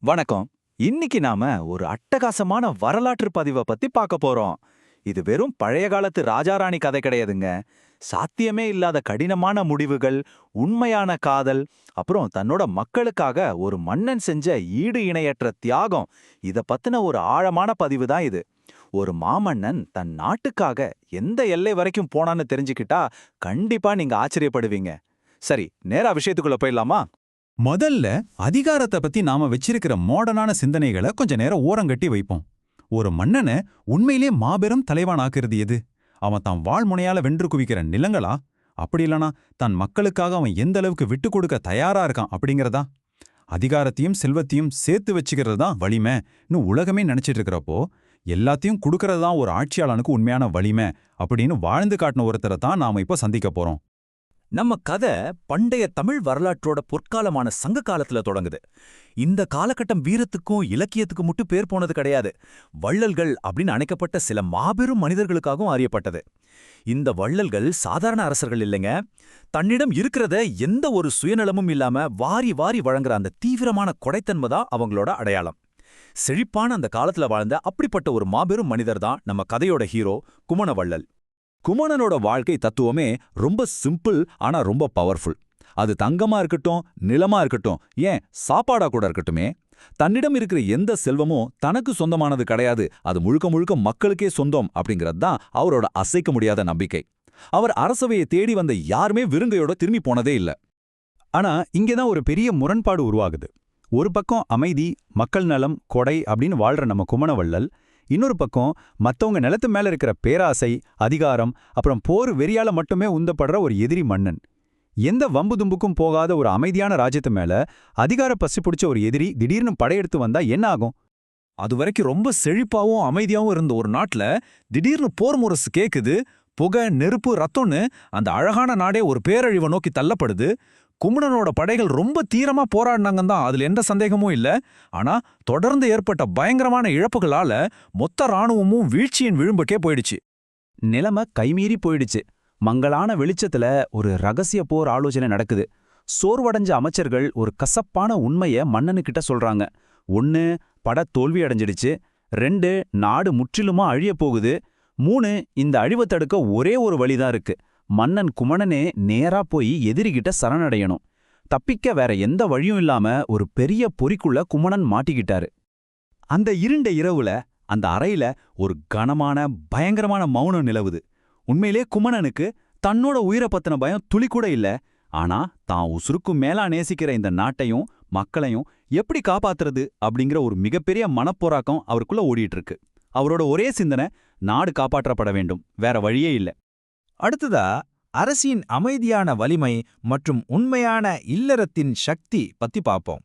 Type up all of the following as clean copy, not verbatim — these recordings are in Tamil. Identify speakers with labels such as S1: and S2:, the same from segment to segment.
S1: வணக்கம். இன்னைக்கு நாம ஒரு அட்டகாசமான வரலாற்று பதிவை பத்தி பார்க்க போறோம். இது வெறும் பழைய காலத்து ராஜாராணி கதை கிடையாதுங்க. சாத்தியமே இல்லாத கடினமான முடிவுகள், உண்மையான காதல், அப்புறம் தன்னோட மக்களுக்காக ஒரு மன்னன் செஞ்ச ஈடு இணையற்ற தியாகம், இத பத்தின ஒரு ஆழமான பதிவு தான் இது. ஒரு மாமன்னன் தன் நாட்டுக்காக எந்த எல்லை வரைக்கும் போனான்னு தெரிஞ்சுக்கிட்டா கண்டிப்பா நீங்க ஆச்சரியப்படுவீங்க. சரி, நேரா விஷயத்துக்குள்ள போயிடலாமா?
S2: முதல்ல அதிகாரத்தை பத்தி நாம வச்சிருக்கிற மாடர்னான சிந்தனைகளை கொஞ்ச நேரம் ஓரங்கட்டி வைப்போம். ஒரு மன்னனை உண்மையிலே மாபெரும் தலைவானாக்குறது எது? அவன் தான் வாழ்முனையால வென்று குவிக்கிற நிலங்களா? அப்படி இல்லனா தன் மக்களுக்காக அவன் எந்த அளவுக்கு விட்டு கொடுக்க தயாரா இருக்கான் அப்படிங்கறதா? அதிகாரத்தையும் செல்வத்தையும் சேர்த்து வச்சுக்கிறது தான் வலிமைன்னு உலகமே நினைச்சிட்டு இருக்கிறப்போ, எல்லாத்தையும் கொடுக்கறது தான் ஒரு ஆட்சியாளனுக்கு உண்மையான வலிமை அப்படின்னு வாழ்ந்து காட்டின ஒருத்தரை தான் நாம இப்போ சந்திக்க போறோம்.
S1: நம்ம கதை பண்டைய தமிழ் வரலாற்றோட பொற்காலமான சங்க காலத்துல தொடங்குது. இந்த காலகட்டம் வீரத்துக்கும் இலக்கியத்துக்கும் மட்டும் பேர் போனது கிடையாது. வள்ளல்கள் அப்படின்னு அழைக்கப்பட்ட சில மாபெரும் மனிதர்களுக்காகவும் அறியப்பட்டது. இந்த வள்ளல்கள் சாதாரண அரசர்கள் இல்லைங்க. தன்னிடம் இருக்கிறத எந்த ஒரு சுயநலமும் இல்லாம வாரி வாரி வழங்குற அந்த தீவிரமான கொடைத்தன்மை தான் அவங்களோட அடையாளம். செழிப்பான அந்த காலத்துல வாழ்ந்த அப்படிப்பட்ட ஒரு மாபெரும் மனிதர் தான் நம்ம கதையோட ஹீரோ குமணவள்ளல். குமணனோட வாழ்க்கை தத்துவமே ரொம்ப சிம்பிள், ஆனா ரொம்ப பவர்ஃபுல். அது தங்கமா இருக்கட்டும், நிலமா இருக்கட்டும், ஏன் சாப்பாடா கூட இருக்கட்டுமே, தன்னிடம் இருக்கிற எந்த செல்வமும் தனக்கு சொந்தமானது கிடையாது, அது முழுக்க முழுக்க மக்களுக்கே சொந்தம் அப்படிங்கிறது தான் அவரோட அசைக்க முடியாத நம்பிக்கை. அவர் அரசவையை தேடி வந்த யாருமே விருங்கையோட திரும்பி போனதே இல்ல.
S2: ஆனா இங்கேதான் ஒரு பெரிய முரண்பாடு உருவாகுது. ஒரு பக்கம் அமைதி, மக்கள் நலம், கொடை அப்படின்னு வாழ்ற நம்ம குமணவள்ளல், இன்னொரு பக்கம் மத்தவங்க நிலத்து மேல இருக்கிற பேராசை, அதிகாரம், அப்புறம் போர் வெறியால மட்டுமே உந்தப்படுற ஒரு எதிரி மன்னன். எந்த வம்பு தும்புக்கும் போகாத ஒரு அமைதியான ராஜ்யத்து மேல அதிகார பசி பிடிச்ச ஒரு எதிரி திடீர்னு படையெடுத்து வந்தா என்ன ஆகும்?
S1: அதுவரைக்கும் ரொம்ப செழிப்பாவும் அமைதியாவும் இருந்த ஒரு நாட்டுல திடீர்னு போர் முரசு கேக்குது. புகை, நெருப்பு, ரத்தம்னு அந்த அழகான நாடே ஒரு பேரழிவை நோக்கி தள்ளப்படுது. குமணனோட படைகள் ரொம்ப தீரமா போராடினாங்கன்னு தான், அதுல எந்த சந்தேகமும் இல்ல. ஆனா தொடர்ந்து ஏற்பட்ட பயங்கரமான இழப்புகளால மொத்த ராணுவமும் வீழ்ச்சியின் விளிம்புக்கே போயிடுச்சு.
S3: நிலைமை கைமீறி போயிடுச்சு. மங்கலான வெளிச்சத்துல ஒரு ரகசிய போர் ஆலோசனை நடக்குது. சோர்வடைஞ்ச அமைச்சர்கள் ஒரு கசப்பான உண்மைய மன்னனுக்கிட்ட சொல்றாங்க. 1, பட தோல்வி அடைஞ்சிடுச்சு. 2, நாடு முற்றிலுமா அழியப் போகுது. 3, இந்த அழிவை தடுக்க ஒரே ஒரு வழிதான் இருக்கு. மன்னன் குமணனே நேரா போய் எதிரிகிட்ட சரணடையணும். தப்பிக்க வேற எந்த வழியும் இல்லாம ஒரு பெரிய பொறிக்குள்ள குமணன் மாட்டிக்கிட்டாரு.
S2: அந்த இருண்ட இரவுல அந்த அறையில ஒரு கனமான பயங்கரமான மௌனம் நிலவுது. உண்மையிலே குமணனுக்கு தன்னோட உயிரை பத்தின பயம் துளி கூட இல்ல. ஆனா தான் உசுருக்கும் மேலா நேசிக்கிற இந்த நாட்டையும் மக்களையும் எப்படி காப்பாத்துறது அப்படிங்கிற ஒரு மிகப்பெரிய மனப்போராக்கம் அவருக்குள்ள ஓடிட்டு இருக்கு. அவரோட ஒரே சிந்தனை, நாடு காப்பாற்றப்பட வேண்டும், வேற வழியே இல்ல.
S4: அடுத்ததா அரசின் அமைதியான வலிமை மற்றும் உண்மையான இல்லறத்தின் சக்தி பத்தி பார்ப்போம்.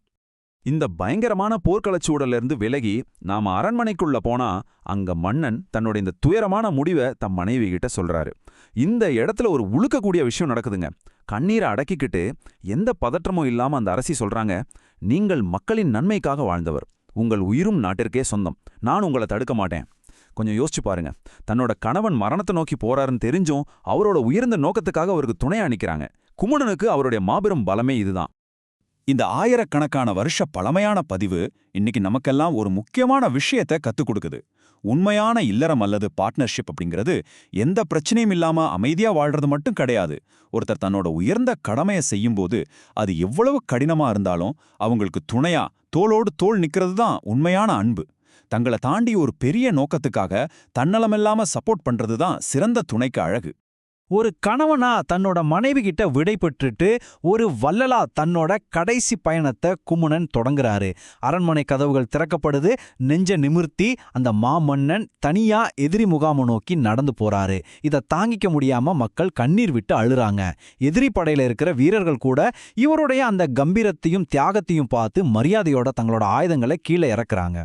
S2: இந்த பயங்கரமான போர்க்களச்சூழல்ல இருந்து விலகி நாம அரண்மனைக்குள்ள போனா அங்க மன்னன் தன்னோட இந்த துயரமான முடிவை தம் மனைவி கிட்ட சொல்றாரு. இந்த இடத்துல ஒரு உழுக்கக்கூடிய விஷயம் நடக்குதுங்க. கண்ணீரை அடக்கிக்கிட்டு எந்த பதற்றமும் இல்லாம அந்த அரசி சொல்றாங்க, நீங்கள் மக்களின் நன்மைக்காக வாழ்ந்தவர், உங்கள் உயிரும் நாட்டிற்கே சொந்தம், நான் உங்களை தடுக்க மாட்டேன். கொஞ்சம் யோசிச்சு பாருங்க. தன்னோட கணவன் மரணத்தை நோக்கி போறாருன்னு தெரிஞ்சும் அவரோட உயர்ந்த நோக்கத்துக்காக அவருக்கு துணையா நிக்கிறாங்க. குமணனுக்கு அவருடைய மாபெரும் பலமே இதுதான். இந்த ஆயிரக்கணக்கான வருஷ பழமையான பதிவு இன்னைக்கு நமக்கெல்லாம் ஒரு முக்கியமான விஷயத்தை கத்துக் கொடுக்குது. உண்மையான இல்லறம் அல்லது பார்ட்னர்ஷிப் அப்படிங்கிறது எந்த பிரச்சனையும் இல்லாம அமைதியா வாழ்றது மட்டும் கிடையாது. ஒருத்தர் தன்னோட உயர்ந்த கடமையை செய்யும்போது அது எவ்வளவு கடினமா இருந்தாலும் அவங்களுக்கு துணையா தோளோடு தோள் நிக்கிறது தான் உண்மையான அன்பு. தங்களை தாண்டி ஒரு பெரிய நோக்கத்துக்காக தன்னலமில்லாம சப்போர்ட் பண்றது தான் சிறந்த துணைக்கு அழகு.
S3: ஒரு கணவனா தன்னோட மனைவி கிட்ட விடை பெற்றுட்டு ஒரு வள்ளலா தன்னோட கடைசி பயணத்தை குமணன் தொடங்குறாரு. அரண்மனை கதவுகள் திறக்கப்படுது. நெஞ்ச நிமிர்த்தி அந்த மாமன்னன் தனியா எதிரி முகாமை நோக்கி நடந்து போறாரு. இதை தாங்கிக்க முடியாம மக்கள் கண்ணீர் விட்டு அழுறாங்க. எதிரி படையில இருக்கிற வீரர்கள் கூட இவருடைய அந்த கம்பீரத்தையும் தியாகத்தையும் பார்த்து மரியாதையோட தங்களோட ஆயுதங்களை கீழே இறக்குறாங்க.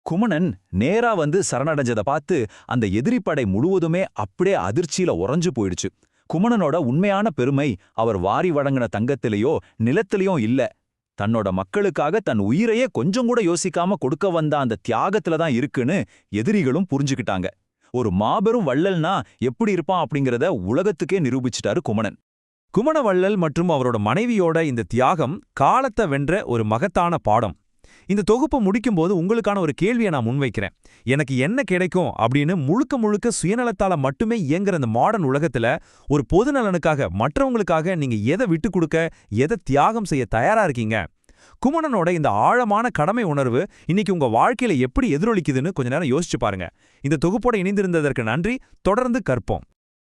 S1: குமணன் நேரா வந்து சரணடைஞ்சதை பார்த்து அந்த எதிரிப்படை முழுவதுமே அப்படியே அதிர்ச்சியில உறைஞ்சு போயிடுச்சு. குமணனோட உண்மையான பெருமை அவர் வாரி வழங்கின தங்கத்திலேயோ நிலத்திலேயோ இல்ல, தன்னோட மக்களுக்காக தன் உயிரையே கொஞ்சம் கூட யோசிக்காம கொடுக்க வந்த அந்த தியாகத்துல தான் இருக்குன்னு எதிரிகளும் புரிஞ்சுக்கிட்டாங்க. ஒரு மாபெரும் வள்ளல்னா எப்படி இருப்பான் அப்படிங்கிறத உலகத்துக்கே நிரூபிச்சிட்டாரு குமணன். குமணவள்ளல் மற்றும் அவரோட மனைவியோட இந்த தியாகம் காலத்தை வென்ற ஒரு மகத்தான பாடம்.
S5: இந்த தொகுப்பை முடிக்கும்போது உங்களுக்கான ஒரு கேள்வியை நான் முன்வைக்கிறேன். எனக்கு என்ன கிடைக்கும் அப்படின்னு முழுக்க முழுக்க சுயநலத்தால மட்டுமே இயங்குற இந்த மாடர்ன் உலகத்துல ஒரு பொது நலனுக்காக, மற்றவங்களுக்காக நீங்க எதை விட்டு கொடுக்க, எதை தியாகம் செய்ய தயாரா இருக்கீங்க? குமணனோட இந்த ஆழமான கடமை உணர்வு இன்னைக்கு உங்க வாழ்க்கையில எப்படி எதிரொலிக்குதுன்னு கொஞ்ச நேரம் யோசிச்சு பாருங்க. இந்த தொகுப்போட இணைந்திருந்ததற்கு நன்றி. தொடர்ந்து கற்போம்.